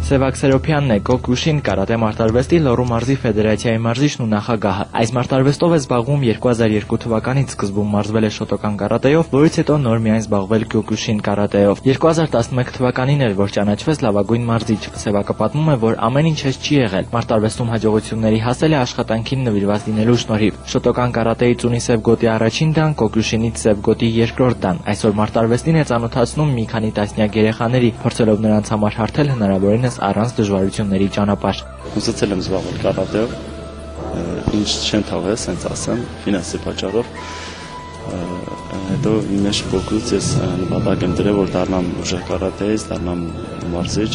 Սևակ Սերոբյանն է Կոկուշին կարատե մարտարվեստի Լոռու մարզի ֆեդերացիայի մարզիչն ու նախագահը։ Այս մարտարվեստով է զբաղվում 2002 թվականից սկզբում մարզվել է շոտոկան կարատեով, որից հետո նոր միայն զբաղվել Կոկուշին կարատեով։ 2011 թվականին էր, որ ճանաչվեց լավագույն մարզիչ։ Սևակը պատմում է, որ ամեն ինչ հեշտ չի եղել։ Մարտարվեստում հաջողությունների հասել է աշխատանքին նվիրված լինելու շնորհիվ։ Շոտոկան կարատեից ունի սև գոտի առաջին դան, Կոկուշինից սև գոտի երկրորդ դան։ Այսօր մարտարվեստին է ծանոթացնում մի քանի տասնյակ երեխաների, փորձելով նրանց համար հարթել հնարավորինս առանց դժվարությունների ճանապարհ։ Ուզեցել եմ զբաղվել կարատեով, ինչ չեմ թողել, ասենց ասեմ, ֆինանսի պատճառով։ Հետո իմ մեջ փոքրուց ես նպատակ եմ դրել, որ դառնամ ուժեղ կարատեից, դառնամ մարզիչ։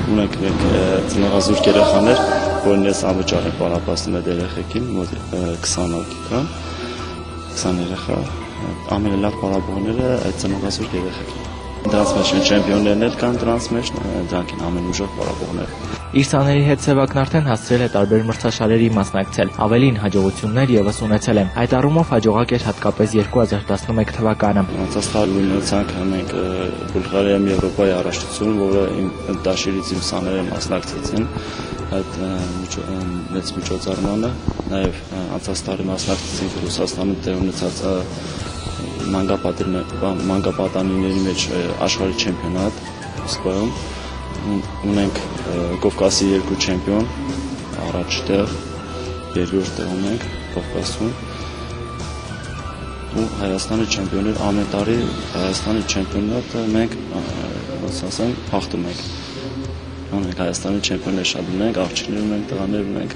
Ունենք մենք ծնողազուրկ երեխաներ, որին ես անվճար եմ պարապացնում այդ երեխեքին, մոտ 20 հոգի կան, 20 երեխա, ամենալավ պարապողները այդ ծնողազուրկ երեխեքն են։ Դրանց մեջ չեմպիոններն էլ կան, դրանց մեջ դրանք են ամենուժեղ պարապողները։ Իր սաների հետ Սևակն արդեն հասցրել է տարբեր մրցաշարերի մասնակցել, ավելին հաջողություններ ևս ունեցել են։ Այդ առումով հաջողակ էր հատկապես 2011 թվականը։ Անցած տարի ունեցանք մենք Բուլղարիայում Եվրոպայի առաջնություն, որը իմ դաշիրից իմ սաները մասնակցեցին այդ մեծ միջոցառմանը, նաև անցած տարի մասնակցեցինք Ռուսաստանում տեղ ունեցած մանկապատանիների մեջ աշխարհի չեմպիոնատ Մոսկվայում, ունենք Կովկասի 2 չեմպիոն, առաջ տեղ, երկրորդ տեղ ունենք Կովկասում, ու Հայաստանի չեմպիոններ ամեն տարի Հայաստանի չեմպիոնատը մենք, ոնց ասեմ, հաղթում ենք։ Ունենք Հայաստանի չեմպիոններ շատ ունենք, աղջիկներ ունենք, տղաներ ունենք,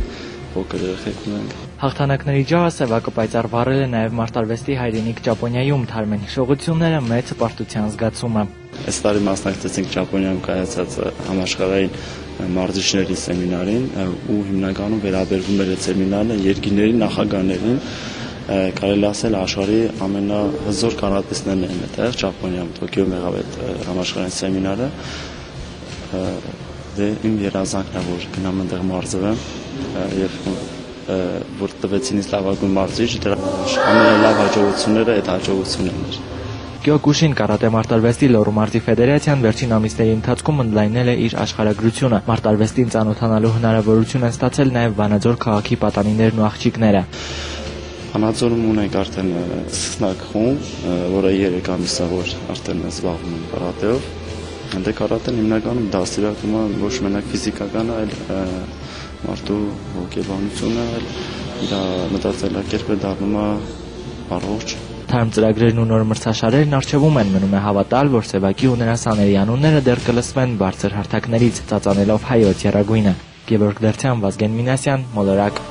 փոքր երեխեք ունենք։ Հաղթանակների ջահը Սևակը պայծառ վառել է նաև մարտարվեստի հայրենիք Ճապոնիայում, թարմեն հիշողությունները մեծ պարտության զգացումը։ Այս տարի մասնակցեցինք Ճապոնիայում կայացած համաշխարհային մարզիչների սեմինարին, ու հիմնականում վերաբերվում էր այդ սեմինարը երկիների նախագահներին, կարելի ասել աշխարհի ամենահզոր կանատիստներն են այդտեղ Ճապոնիայում, Տոկիոյում եղավ այդ համաշխարհային սեմինարը։ Դե իմ երազանքն է, որ գնամ այնտեղ մարզվեմ եւ որ տվեցին ինձ լավագույն մարզիչ, դրա ամենալավ հաջողությունները այդ հաջողություններն էր։ Կյոկուշին կարատե մարտարվեստի Լոռու մարզի ֆեդերացիան վերջին ամիսների ընթացքում ընդլայնել է իր աշխարհագրությունը։ Մարտարվեստին ծանոթանալու հնարավորություն են ստացել նաև Վանաձոր քաղաքի պատանիներն ու աղջիկները։ Վանաձորում ունենք արդեն սկսնակ խումբ, որը 3 ամիս է որ արդեն զբաղվում է կարատեով։ Այնտեղ կարատեն հիմնականում դաստիարակում է ոչ մենակ ֆիզիկական, այլ մարդու հոգեբանությունը, դա մտածելակերպը դառնում է առողջ։ Թարմ ծրագրերն ու նոր մրցաշարերն առջևում են, մնում է հավատալ, որ Սևակի ու նրա սաների անունները դեռ կլսվեն բարձր հարթակներից, ծածանելով հայոց եռագույնը։ Գևորգ Դերցյան, Վազգեն Մինասյան, Մոլորակ։